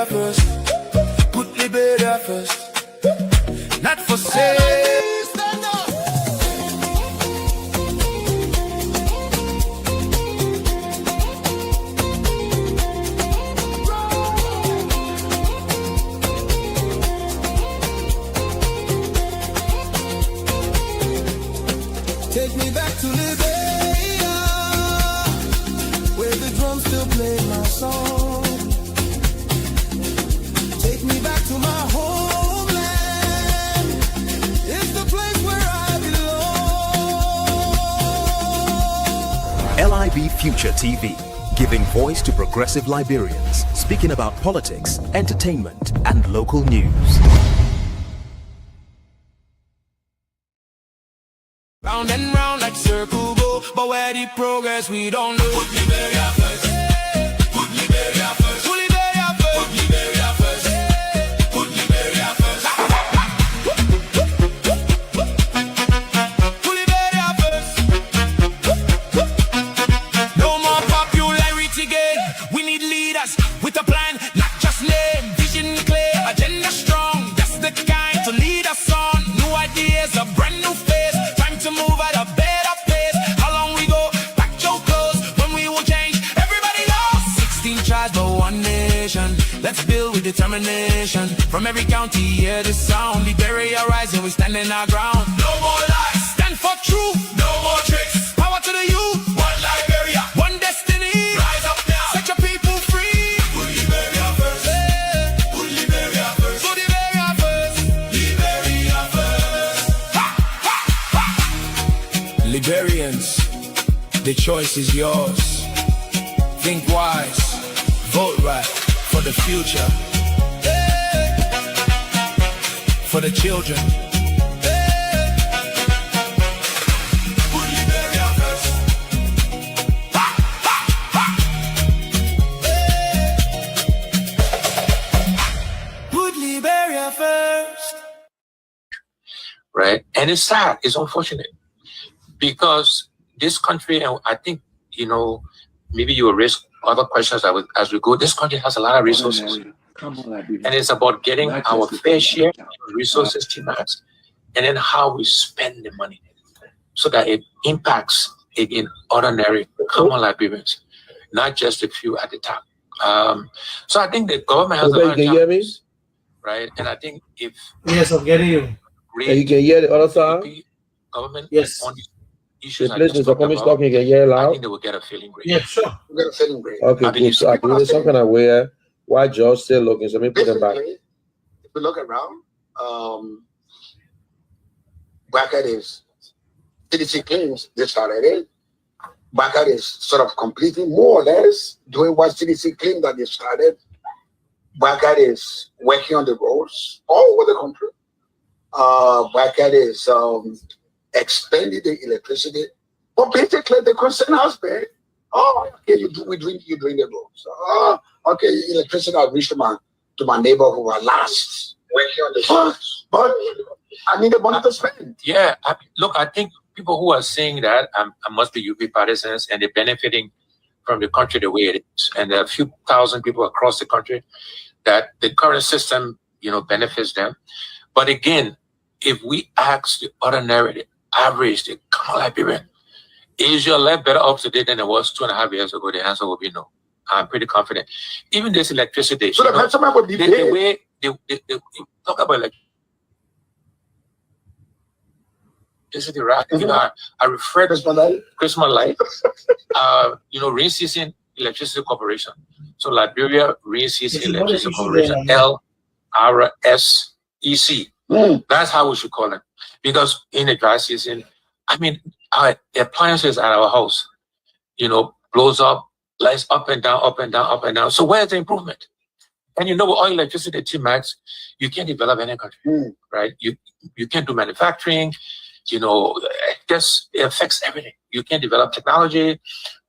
Liberia first. Put Liberia first. Not for sale. Take me back to Liberia, where the drums still play my song. Take me back to my homeland. It's the place where I belong. LIB Future TV, giving voice to progressive Liberians, speaking about politics, entertainment, and local news. Round and round like circle go, but where the progress we don't know. Put Liberia first. Put Liberia first. Put Liberia first. Put Liberia first. Put Liberia first. Put Liberia first. No more popularity gain. We need leaders with a plan, not just name. Vision clear, agenda strong. That's the kind to lead us on. New ideas, a brand new face. To move at a better pace. How long we go? Back your clothes. When we will change, everybody knows. 16 tribes but one nation. Let's build with determination. From every county, hear the sound. Liberia rising, we stand in our ground. No more lies. Stand for truth. No more tricks. Power to the youth. One Liberia. One destiny. Rise up now. Set your people free. Put Liberia first. Put Liberia first. Put Liberia first. Liberia first. Ha! Ha! Ha! Liberians, the choice is yours. Think wise, vote right for the future, for the children. Put Liberia first. Ha! Ha! Ha! Put Liberia first. Right, and it's sad, it's unfortunate. Because this country, and I think, maybe you will raise other questions as we go. This country has a lot of resources. And it's about getting our fair share of resources to max, and then how we spend the money so that it impacts, again, ordinary, common Liberians, not just a few at the top. So I think the government has a lot of challenges, right? And I think if... Yes, I'm getting you. You can hear the other side? Government, yes. On these issues the place is Cummings talking, you can hear I loud? think they will get a feeling great. Yeah, sure. We got a feeling great. Okay, good. So I believe some kind of where why George still looking, so let me put them back. If we look around, Bracket is CDC claims they started it. Bracket is sort of completing more or less doing what CDC claimed that they started. Bracket is working on the roads all over the country. Bracket is expanding the electricity. But basically the concern has been, oh, okay, you're doing the roads. Oh, okay, electricity has reached to my neighbor who are last. Working on the roads. But I need the money to spend. Yeah, look, I think people who are saying that must be UP partisans, and they're benefiting from the country the way it is. And there are a few thousand people across the country that the current system, benefits them. But again, if we ask the ordinary, the average, the common Liberian, is your life better up to date than it was 2.5 years ago? The answer will be no. I'm pretty confident. Even this electricity. So the customer would be the way they talk about electricity, right? I refer to Christmas light. Rain season electricity corporation. So Liberia Rain Season Electricity Corporation, LRSEC. That's how we should call it. Because in the dry season, our appliances at our house, blows up, lights up and down, up and down, up and down. So where's the improvement? And with all electricity T-Max, you can't develop any country, right? You can't do manufacturing, it affects everything. You can't develop technology,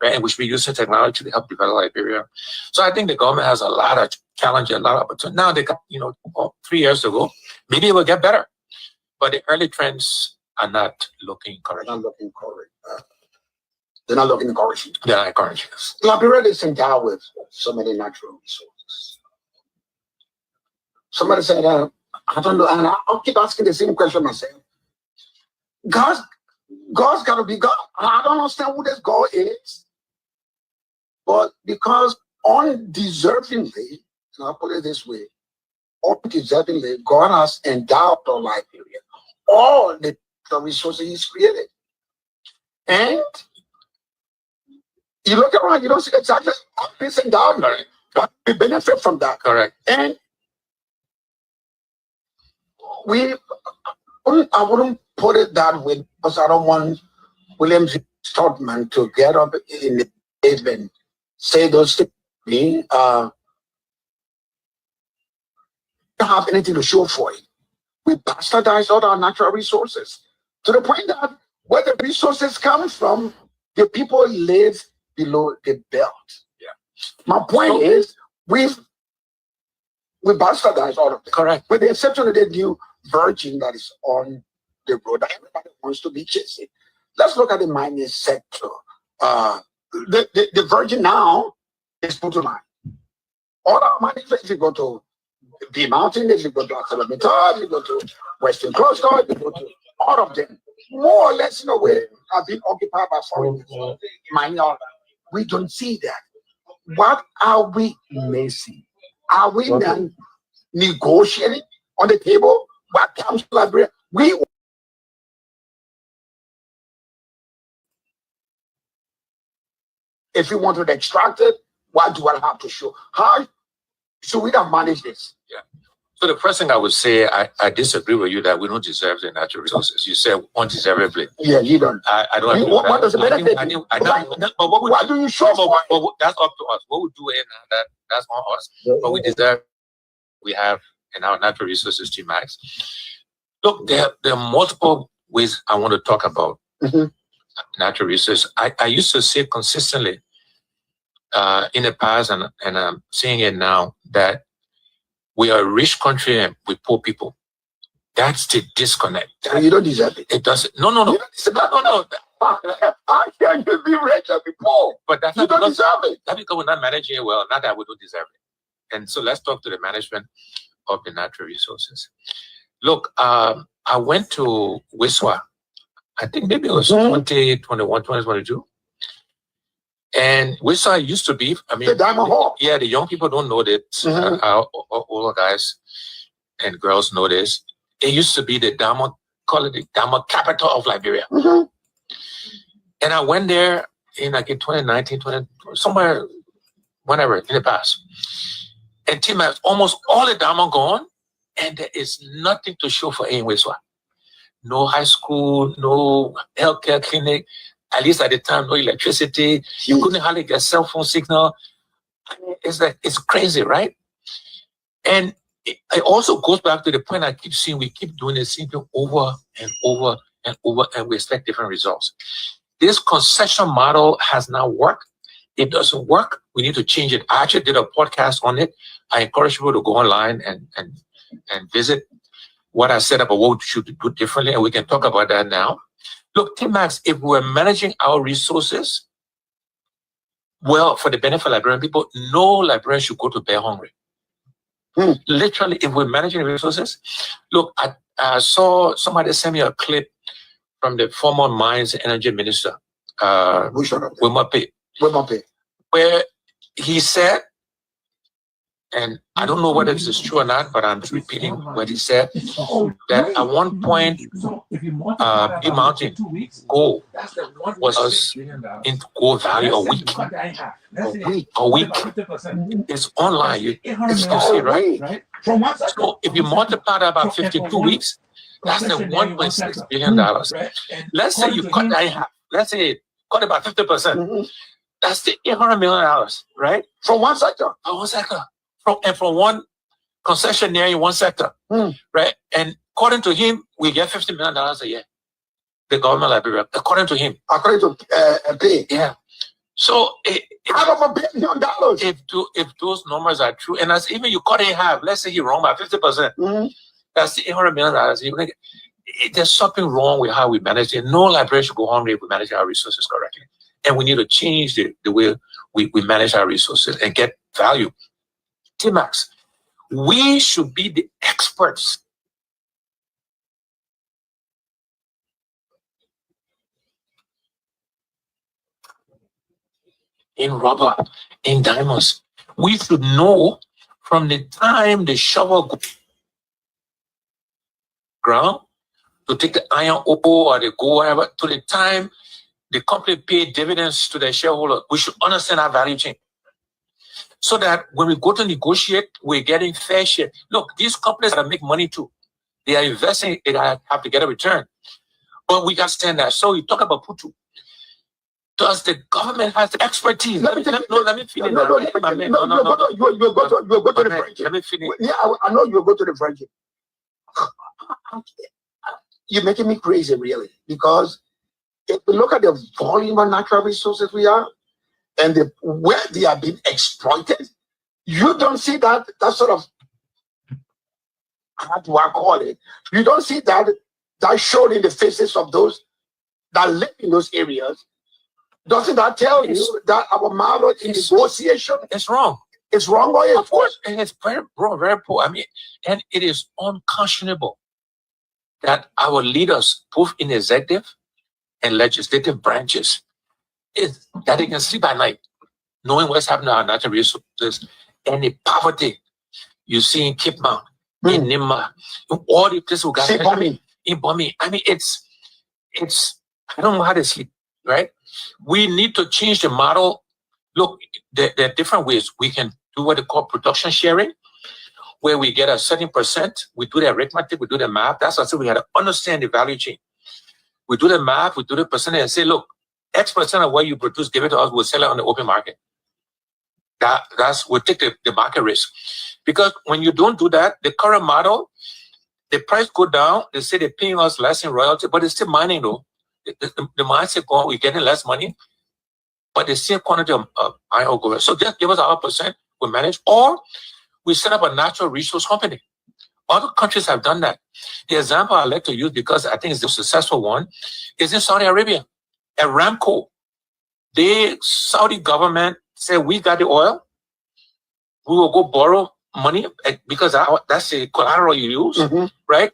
right? And we should be using technology to help develop Liberia. So I think the government has a lot of challenges, a lot of opportunity. Now they got, 3 years ago, maybe it will get better. But the early trends are not looking correct. They're not looking correct. They're not looking encouraging. They're not encouraging us. Liberia is endowed with so many natural resources. Somebody said, I don't know, and I'll keep asking the same question myself. God's got to be God. I don't understand who this God is, but because undeservingly, and I'll put it this way, undeservingly, God has endowed our Liberia all the resources He's created, and you look around, you don't see exactly all this endowment, but we benefit from that. Correct. And I wouldn't put it that way because I don't want William Stodman to get up in the cave and say those things to me. Don't have anything to show for it. We bastardize all our natural resources to the point that where the resources come from, the people live below the belt. Yeah. My point is, we bastardize all of them. Correct. With the exception of the new Virgin that is on the road that everybody wants to be chasing. Let's look at the mining sector. The Virgin now is put to mine. All our money, if you go to B Mountain, if you go to Accelerator, if you go to Western Cluster, if you go to all of them, more or less in a way have been occupied by foreigners. Mining all. We don't see that. What are we missing? Are we then negotiating on the table? What comes to Liberia? If we want to extract it, what do I have to show? How should we have managed this? Yeah. So the first thing I would say, I disagree with you that we don't deserve the natural resources. You said undeservedly. Yeah, you don't. I don't agree with What that. does it benefit? But what do you show for? But that's up to us. What we do it, that's on us. But we deserve. We have in our natural resources, T-Max. Look, there are multiple ways I want to talk about natural resources. I used to say consistently in the past, and I'm saying it now, that we are a rich country and we poor people. That's the disconnect. You don't deserve it. It doesn't. No. No. How can you be rich and be poor? But that's you not don't because, deserve it. that's because we're not managing it well. Not that we don't deserve it. And so let's talk to the management of the natural resources. Look, I went to Wiswa. I think maybe it was 2021, 2022. And Wiswa used to be, I mean, the Diamond Hall. Yeah, the young people don't know that. Our older guys and girls know this. It used to be the diamond, call it the diamond capital of Liberia. And I went there in like in 2019, somewhere, whenever, in the past. And Tim has almost all the diamond gone, and there is nothing to show for in Wiswa. No high school, no healthcare clinic, at least at the time, no electricity. You couldn't hardly get cell phone signal. It's crazy, right? And it also goes back to the point I keep seeing, we keep doing the same thing over and over and over, and we expect different results. This concession model has not worked. It doesn't work. We need to change it. I actually did a podcast on it. I encourage people to go online and visit what I set up or what we should do differently, and we can talk about that now. Look, T-Max, if we're managing our resources well for the benefit of Liberian people, no Liberian should go to bed hungry. Literally, if we're managing the resources, look, I saw somebody send me a clip from the former Mines and Energy Minister, Wimape, where he said, and I don't know whether this is true or not, but I'm repeating what he said, that at one point, B Mountain gold was in gold value a week. It's online. You can see, right? So if you multiply that by 52 weeks, that's the $1.6 billion. Let's say you cut that in half. Let's say cut it by 50%. That's the $800 million, right? From one sector. From one sector. From one concessionaire in one sector, right? And according to him, we get $50 million a year. The government of Liberia, according to him. According to pay. Yeah. So out of $1 billion. If those numbers are true, and as even you cut it in half, let's say you're wrong by 50%, that's the $800 million. There's something wrong with how we manage it. No Liberian should go hungry if we manage our resources correctly. And we need to change the way we manage our resources and get value. T-Max, We should be the experts in rubber, in diamonds. We should know from the time the shovel goes ground to take the iron ore or the gold, whatever, to the time the company pay dividends to their shareholders. We should understand our value chain, so that when we go to negotiate, we're getting fair share. Look, these companies that make money too. They are investing, they have to get a return. But we got to stand that. So you talk about Putu. Does the government have the expertise? Let me finish. You go to the friendship. Let me finish. Yeah, I know you'll go to the friendship. You're making me crazy, really, because if we look at the volume of natural resources we have and where they are being exploited, you don't see that sort of, how do I call it? You don't see that shown in the faces of those that live in those areas. Doesn't that tell you that our model in negotiation is wrong? It's wrong, or of course, and it's very wrong, very poor. I mean, and it is unconscionable that our leaders, both in executive and legislative branches, is that they can sleep at night, knowing what's happening to our natural resources and the poverty you see in Cape Mount, in Nimba, in all the places we got in Bombay. I mean, it's I don't know how to sleep, right? We need to change the model. Look, there are different ways we can do what they call production sharing, where we get a certain percent. We do the arithmetic, we do the math. That's what I said, we got to understand the value chain. We do the math, we do the percentage and say, look, X% of what you produce, give it to us, we'll sell it on the open market. We'll take the market risk. Because when you don't do that, the current model, the price go down, they say they're paying us less in royalty, but it's still mining though. The mindset going, we're getting less money, but the same quantity of iron ore goes. So just give us our percent, we manage, or we set up a natural resource company. Other countries have done that. The example I like to use, because I think it's the successful one, is in Saudi Arabia. Aramco, the Saudi government said, we got the oil, we will go borrow money, because that's the collateral you use, right?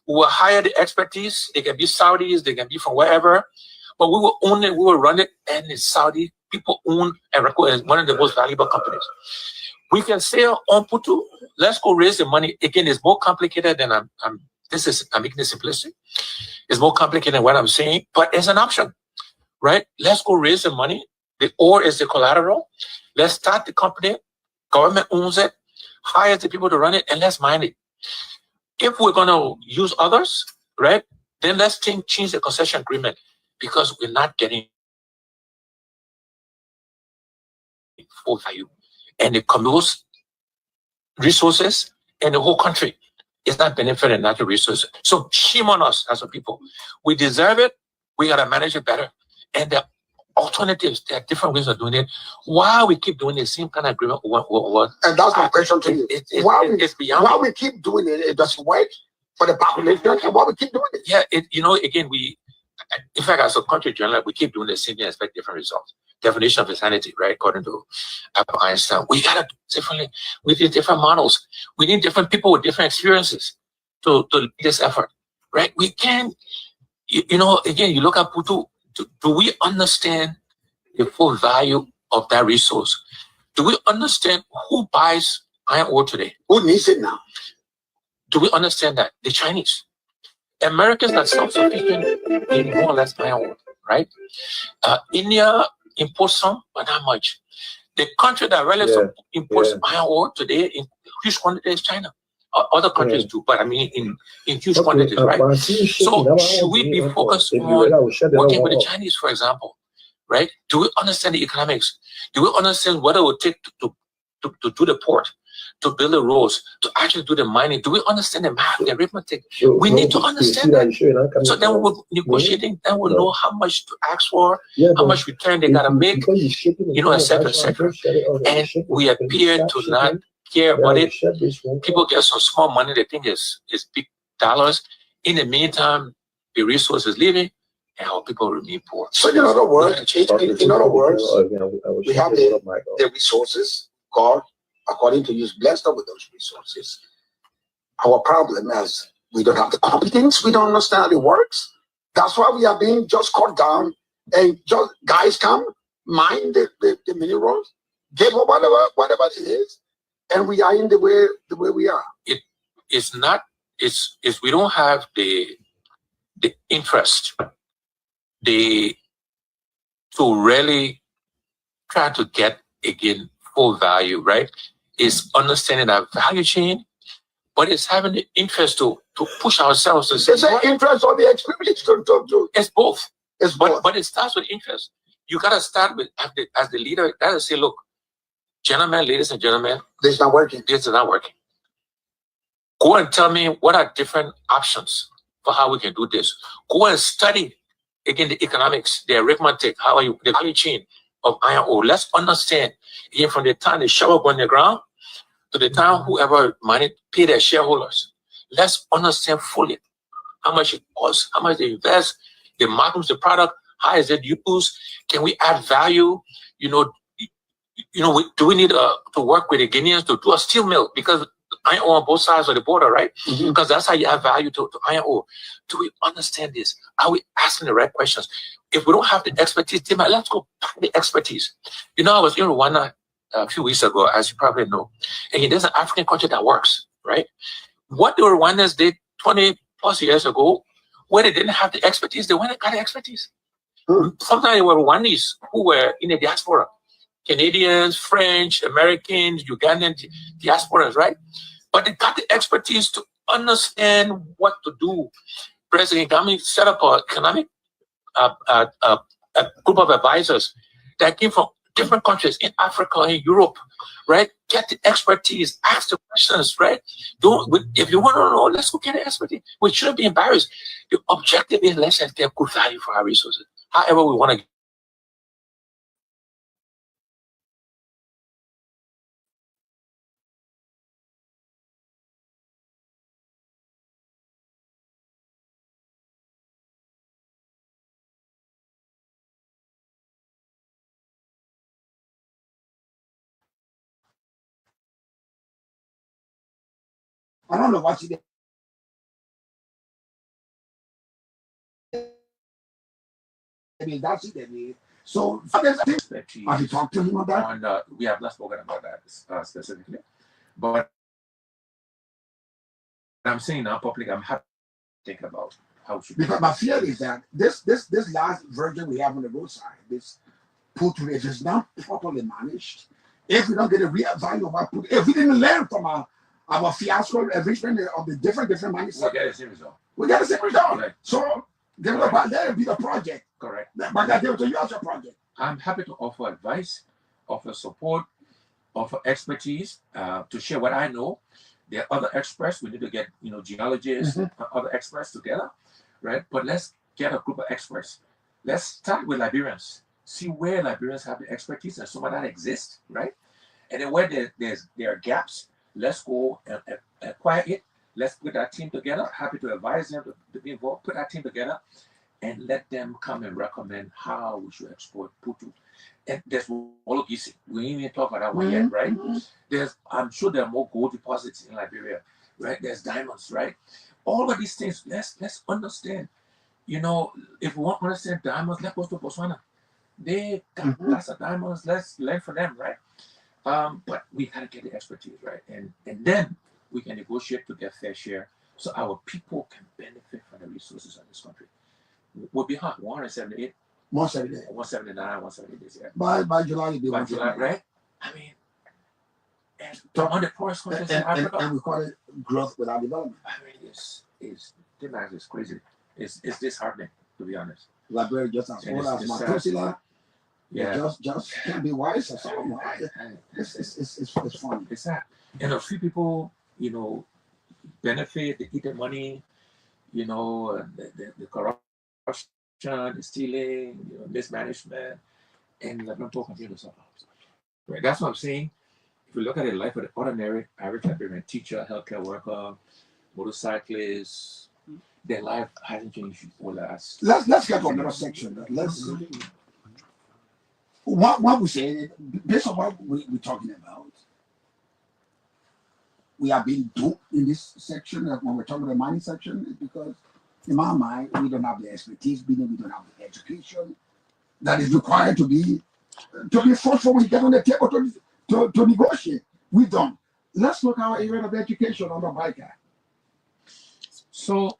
We will hire the expertise. They can be Saudis, they can be from wherever, but we will own it, we will run it, and the Saudi people own Aramco as one of the most valuable companies. We can say on Putu, let's go raise the money. Again, it's more complicated than I'm making it simplistic. It's more complicated than what I'm saying, but it's an option, right? Let's go raise the money. The ore is the collateral. Let's start the company. Government owns it, hires the people to run it, and let's mine it. If we're going to use others, right, then let's change the concession agreement, because we're not getting full value. And the commerce resources and the whole country is not benefiting natural resources. So shame on us as a people. We deserve it. We got to manage it better. And the alternatives, there are different ways of doing it. Why we keep doing the same kind of agreement? And that's my question to you. Why we keep doing it? It doesn't work for the population. And why we keep doing it? Yeah, again, in fact, as a country generally, we keep doing the same thing and expect different results. Definition of insanity, right? According to Einstein, we gotta do it differently. We need different models. We need different people with different experiences to lead this effort, right? We can, again, you look at Putu. Do we understand the full value of that resource? Do we understand who buys iron ore today? Who needs it now? Do we understand that? The Chinese. Americans are self-sufficient in more or less iron ore, right? India imports some, but not much. The country that really imports iron ore today in huge quantity is China. Other countries do, but I mean in huge quantities, right? So should we be focused on working with the Chinese, for example, right? Do we understand the economics? Do we understand what it would take to do the port, to build the roads, to actually do the mining? Do we understand the math, the arithmetic? We need to understand that. So then we're negotiating, then we'll know how much to ask for, how much return they gotta make, et cetera, et cetera. And we appear to not care about it. People get some small money they think is big dollars. In the meantime, the resource is leaving and our people remain poor. So in other words, we have the resources called according to you, is blessed up with those resources. Our problem is we don't have the competence. We don't understand how it works. That's why we are being just cut down, and just guys come mine the minerals, give up whatever it is, and we are in the way we are. It's not. It's we don't have the interest, to really try to get again full value, right? It's understanding that value chain, but it's having the interest to push ourselves to say, it's an interest or the experience to it's both. It's both. But it starts with interest. You gotta start with as the leader, gotta say, look, gentlemen, ladies and gentlemen, this is not working. This is not working. Go and tell me what are different options for how we can do this. Go and study again the economics, the arithmetic, the value chain of iron ore. Let's understand again from the time the shovel go on the ground to the time whoever money pay their shareholders. Let's understand fully how much it costs, how much they invest, the markets, the product, how is it used? Can we add value? Do we need to work with the Guineans to do a steel mill? Because iron ore on both sides of the border, right? Mm-hmm. Because that's how you add value to iron ore. Do we understand this? Are we asking the right questions? If we don't have the expertise, let's go find the expertise. I was in Rwanda a few weeks ago, as you probably know. And there's an African country that works, right? What the Rwandans did 20 plus years ago, where they didn't have the expertise, they went and got the expertise. Sometimes they were Rwandese who were in the diaspora. Canadians, French, Americans, Ugandan diasporas, right? But they got the expertise to understand what to do. President Cummings set up an economic a group of advisors that came from different countries in Africa and Europe, right? Get the expertise, ask the questions, right? If you want to know, let's go get the expertise. We shouldn't be embarrassed. The objective is let's get good value for our resources. However we want to. I don't know what you did. That's it, they need. So there's have you talked to him about that? We have not spoken about that specifically. But I'm saying now public, I'm happy to think about how should. Because my fear is that this last version we have on the roadside, this put rate is not properly managed. If we don't get a real value of our put, if we didn't learn from our fiasco enrichment of the different mindsets, we get the same result. We get the same result. Right. So give it about let it be the project. Correct. But that give it to you as your project. I'm happy to offer advice, offer support, offer expertise, to share what I know. There are other experts. We need to get geologists, other experts together, right? But let's get a group of experts. Let's start with Liberians. See where Liberians have the expertise and some of that exists, right? And then where there are gaps, let's go and acquire it. Let's put that team together. Happy to advise them to be involved. Put that team together and let them come and recommend how we should export Putu. And there's Ologisi. We ain't even talk about that one yet, right? I'm sure there are more gold deposits in Liberia, right? There's diamonds, right? All of these things, let's understand. If we want to understand diamonds, let's go to Botswana. They got lots of diamonds. Let's learn from them, right? But we gotta get the expertise, right? And then we can negotiate to get fair share so our people can benefit from the resources of this country. We'll be hot 178, 179, 178 this year. By July, you'll be by July, right? I mean, and on the poorest countries in Africa, and we call it growth without development. I mean, the math is crazy. It's disheartening, to be honest. Liberia just as old as Matusila. Yeah, just can't be wise or something. It's funny. It's sad. And a few people, benefit. They eat the money. The corruption, the stealing, mismanagement, and let them talk continue to suffer. Right. That's what I'm saying. If we look at the life of the ordinary average Liberian teacher, healthcare worker, motorcyclist, their life hasn't changed for the last. Let's get to another section. What we say, based on what we're talking about, we are being duped in this section when we're talking about the mining section is because, in my mind, we don't have the expertise, meaning we don't have the education that is required to be forceful when we get on the table to negotiate. We don't. Let's look at our area of education on the biker. So,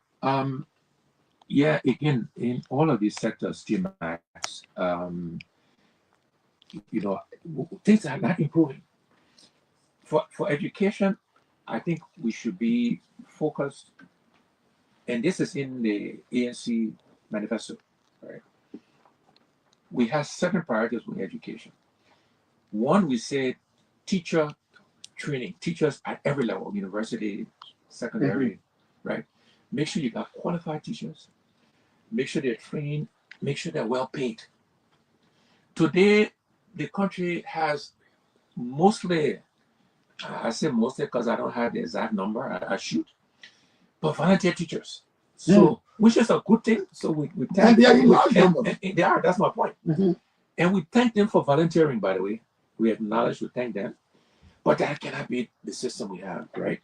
yeah, again, in all of these sectors, GMAX, you know, things are not improving. For education, I think we should be focused, and this is in the ANC manifesto, right? We have 7 priorities with education. One, we said teacher training, teachers at every level, university, secondary, right? Make sure you got qualified teachers, make sure they're trained, make sure they're well paid. Today, the country has mostly, I say mostly because I don't have the exact number, I shoot, but volunteer teachers. So, which is a good thing. So we thank And they are in large numbers. and they are, that's my point. And we thank them for volunteering, by the way. We acknowledge, we thank them. But that cannot be the system we have, right?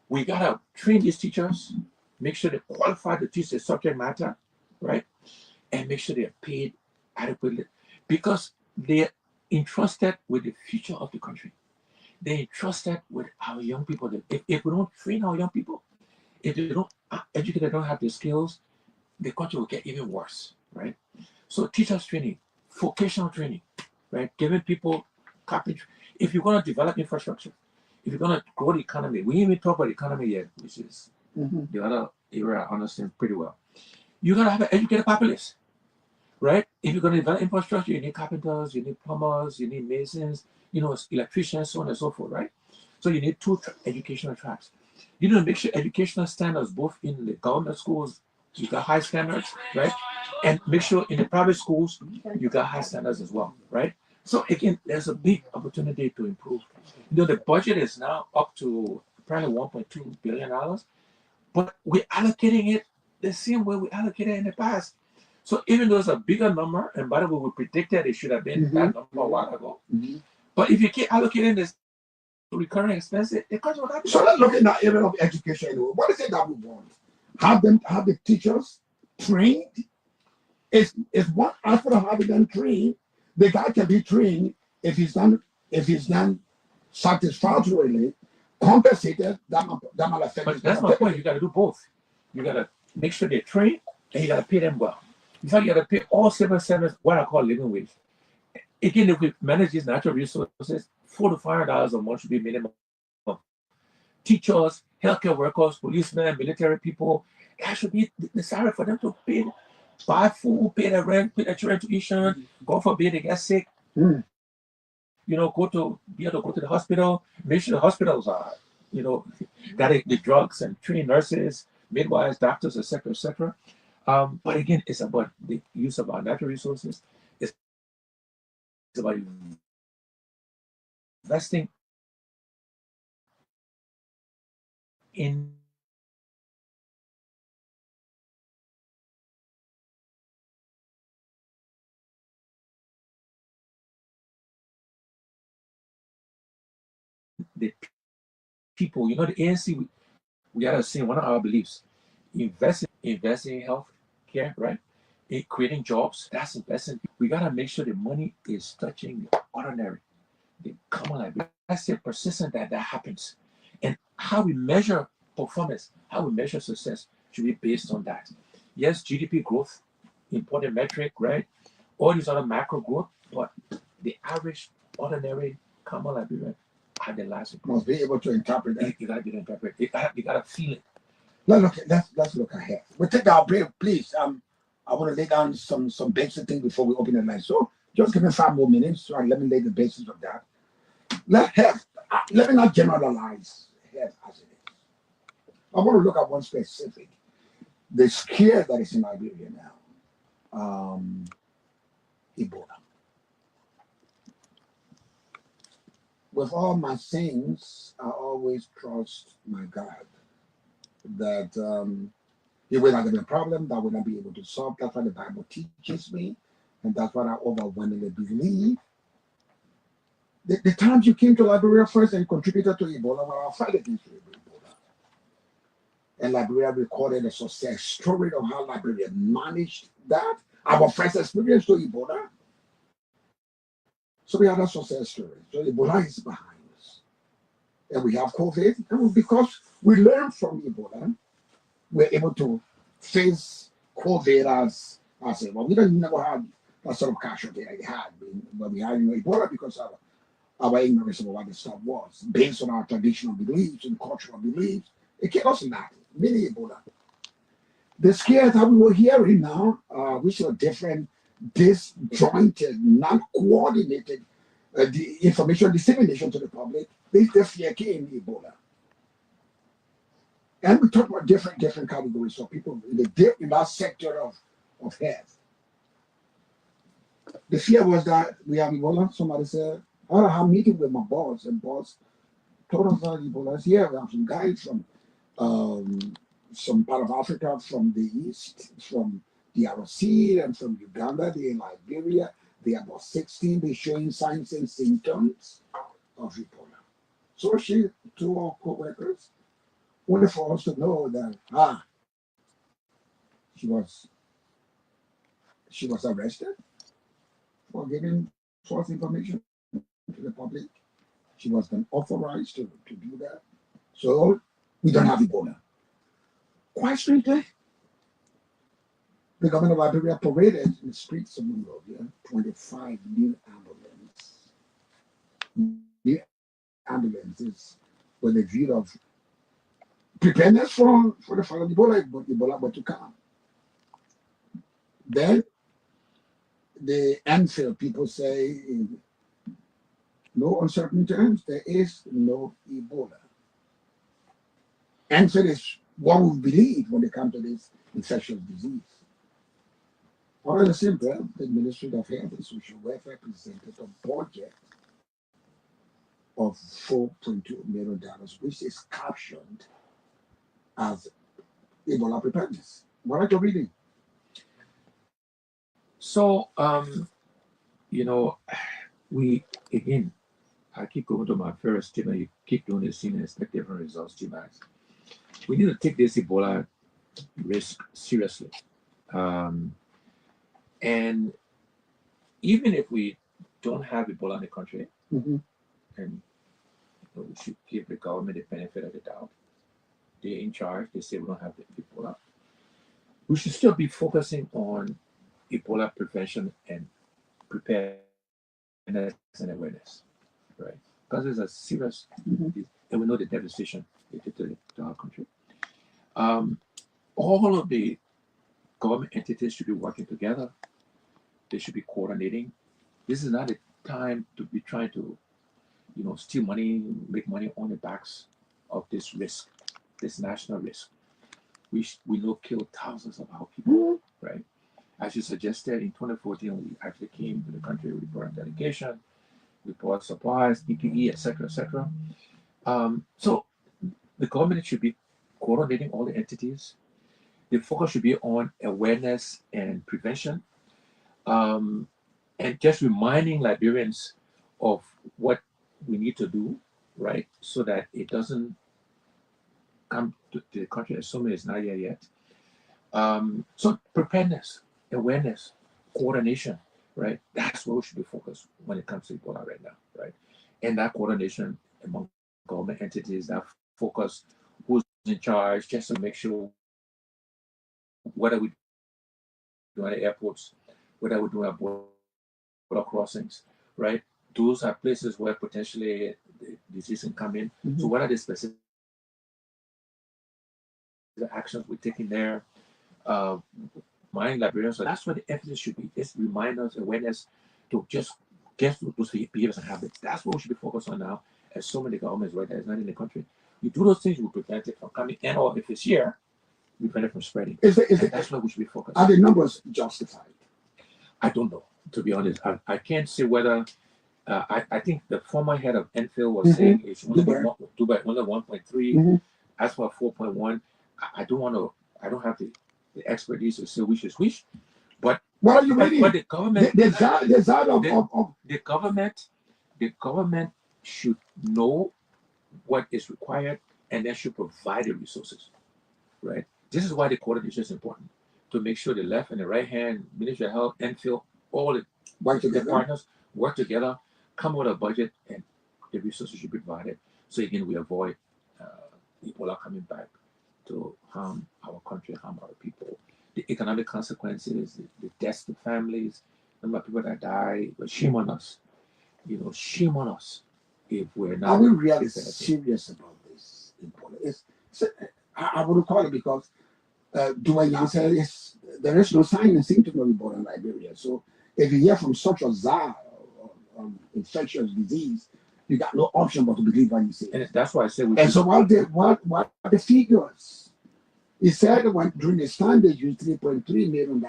We gotta train these teachers, make sure they're qualified to teach the subject matter, right? And make sure they're paid adequately because they're entrusted with the future of the country. They're entrusted with our young people. If we don't train our young people, if they don't educate, they don't have the skills, the country will get even worse, right? So teachers training, vocational training, right? Giving people carpentry. If you're going to develop infrastructure, if you're going to grow the economy, we didn't even talk about the economy yet, which is the other area I understand pretty well. You got to have an educated populace, right? If you're going to develop infrastructure, you need carpenters, you need plumbers, you need masons, you know, electricians, so on and so forth, right? So you need 2 educational tracks. You need to make sure educational standards, both in the government schools, you got high standards, right? And make sure in the private schools, you got high standards as well, right? So again, there's a big opportunity to improve. You know, the budget is now up to apparently $1.2 billion, but we're allocating it the same way we allocated in the past. So even though it's a bigger number, and by the way, we predicted it should have been that number a while ago. But if you keep allocating this recurring expenses, it comes without. So let's look at that area of education. Anyway. What is it that we want? Have the teachers trained. It's one aspect of having them trained. The guy can be trained if he's done satisfactorily, compensated. That might affect. But that's my point. You got to do both. You got to make sure they're trained, and you got to pay them well. In fact, you got to pay all civil servants what I call living wage. Again, if we manage these natural resources, $400 to $500 a month should be minimum. Teachers, healthcare workers, policemen, military people, that should be the salary for them to pay, buy food, pay their rent, pay their children tuition, God forbid they get sick. You know, be able to go to the hospital, make sure the hospitals are, you know, got the drugs and trained nurses, midwives, doctors, etc., etc. But again, it's about the use of our natural resources. It's about investing in the people. You know, the ANC, we gotta say one of our beliefs: investing in health care, right? In creating jobs, that's investing. We gotta make sure the money is touching the ordinary, the common life. That's it, persistent that happens. And how we measure performance, how we measure success should be based on that. Yes, GDP growth, important metric, right? All these other macro growth, but the average, ordinary, common Liberian at the last must be able to interpret that. You gotta be able to interpret. You gotta feel it. Let's look ahead. We'll take our break, please. I want to lay down some basic things before we open the line. So just give me 5 more minutes, so let me lay the basis of that. Let me not generalize health as it is. I want to look at one specific, the scare that is in Liberia now. Ebola. With all my sins, I always trust my God that it will not be a problem, that will not be able to solve. That's what the Bible teaches me, and that's what I overwhelmingly believe. the times you came to Liberia first and contributed to Ebola were our fight against Ebola. And Liberia recorded a success story of how Liberia managed that. Our first experience to Ebola. So we had a success story. So Ebola is behind us. And we have COVID. And because we learned from Ebola, we're able to face COVID as well. We don't never had that sort of casualty that we had. But we had Ebola because our ignorance of what the stuff was, based on our traditional beliefs and cultural beliefs. It gave us nothing. Many Ebola. The scares that we were hearing now, which are different, disjointed, not coordinated the information dissemination to the public, this fear came in Ebola. And we talk about different categories of people in that sector of health. The fear was that we have Ebola. Somebody said, I had a meeting with my boss, and boss told us that Ebola is here. We have some guys from some part of Africa, from the east, from the DRC, and from Uganda. They're in Liberia. They are about 16. They're showing signs and symptoms of Ebola. So she told our co-workers, only for us to know that she was arrested for giving false information to the public. She was then authorized to do that. So we don't have Ebola. Quite strangely, the government of Liberia paraded in the streets of Monrovia 25 new ambulances with a view of preparedness for the fall of Ebola but to come. Then the Anfield people say, in no uncertain terms, there is no Ebola. Anfield is what we believe when it comes to this infectious disease. All at the same time, the Ministry of Health and Social Welfare presented a budget of $4.2 million, which is captioned as Ebola preparedness. What are you reading? So, again, I keep going to my first statement. You keep doing this thing and expect different results, G-Max. We need to take this Ebola risk seriously. And even if we don't have Ebola in the country, and we should give the government the benefit of the doubt. They're in charge. They say we don't have the Ebola. We should still be focusing on Ebola prevention and preparedness and awareness, right? Because it's a serious, and we know the devastation it did to our country. All of the government entities should be working together. They should be coordinating. This is not a time to be trying to, steal money, make money on the backs of this risk, this national risk. We know killed thousands of our people, right? As you suggested, in 2014, we actually came to the country, we brought a delegation, we brought supplies, PPE, etc., etc. So the government should be coordinating all the entities. The focus should be on awareness and prevention, and just reminding Liberians of what we need to do, right, so that it doesn't come to the country, assuming it's not here yet. So preparedness, awareness, coordination, right? That's where we should be focused when it comes to Ebola right now, right? And that coordination among government entities, that focus, who's in charge, just to make sure what are we doing at airports, what are we doing at border crossings, right? Those are places where potentially the disease can come in. So what are the specific actions we're taking there? Mind Liberians. So that's what the emphasis should be. Just reminders, awareness to just get those behaviors and habits. That's what we should be focused on now. As so many governments right there is not in the country. You do those things, you will prevent it from coming, and or if it's here, we prevent it from spreading. That's what we should be focused on. Are the numbers justified? I don't know, to be honest. I can't say whether. I think the former head of Enfield was saying it's only 1.3. As for 4.1, I don't have the expertise to say which is which. But what are you reading? But the government, the the government should know what is required and then should provide the resources, right? This is why the coordination is important, to make sure the left and the right hand, Ministry of Health, NPhil, all the partners work together, come with a budget, and the resources should be provided. So again, we avoid Ebola coming back to harm our country, harm our people. The economic consequences, the deaths to families, the number of people that die, but shame on us. Shame on us if we're not. Are we really serious about this Ebola? I would call it because Dwayne answered, there is no sign and symptom of Ebola in Liberia. So if you hear from such a czar or infectious disease, you got no option but to believe what you say. And that's why I say so what the figures? He said during the time they used $3.3 million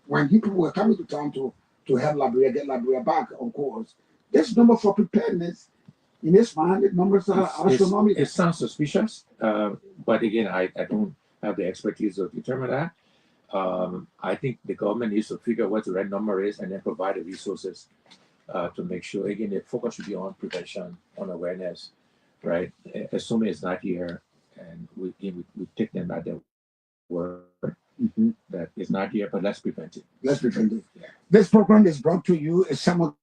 when people were coming to town to help Liberia get Liberia back, of course. This number for preparedness, in this mind, the numbers are astronomical. It sounds suspicious, but again, I don't have the expertise to determine that. I think the government needs to figure out what the right number is and then provide the resources to make sure, again, the focus should be on prevention, on awareness, right? Assuming it's not here, and we take them at their word that it's not here, but let's prevent it. Let's prevent it. Yeah. This program is brought to you as someone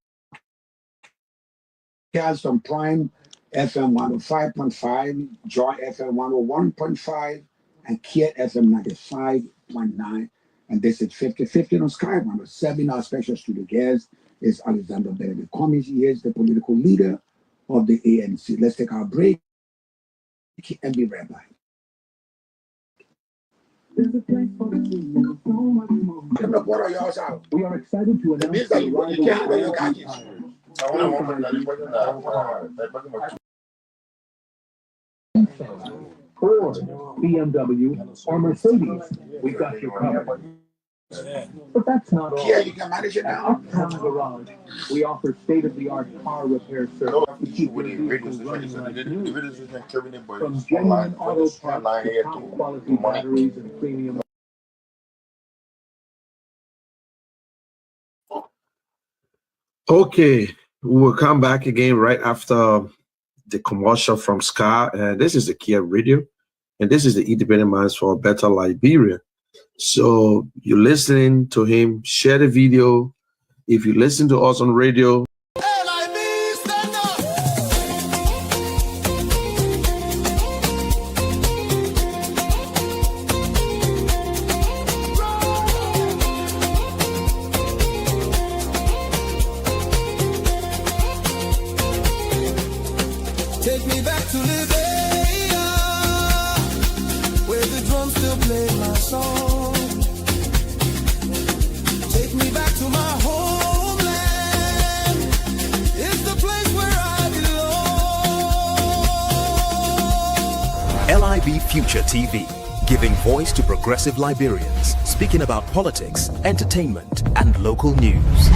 has on Prime FM 105.5, Joy FM 101.5, and Kiet FM 95.9. And this is 50/50 on Sky 107. Our special studio guest is Alexander Benedict Cummings. He is the political leader of the ANC. Let's take our break and be right back. There's a place for the team. We are excited to announce the Ford, BMW, or Mercedes. We got you covered. But that's not all. Yeah, you can manage it now. Uptown Garage, we offer state-of-the-art car repair service to keep your vehicle running like new. From genuine auto parts to top-quality batteries and premium. Okay, we will come back again right after the commercial from Sky. This is the Kia Radio, and this is the Independent Minds for a Better Liberia. So you're listening to him, share the video. If you listen to us on radio, LIB, stand up. Take me back to Liberia, where the drums still play my song. Take me back to my homeland. It's the place where I belong. LIB Future TV, giving voice to progressive Liberians, speaking about politics, entertainment, and local news.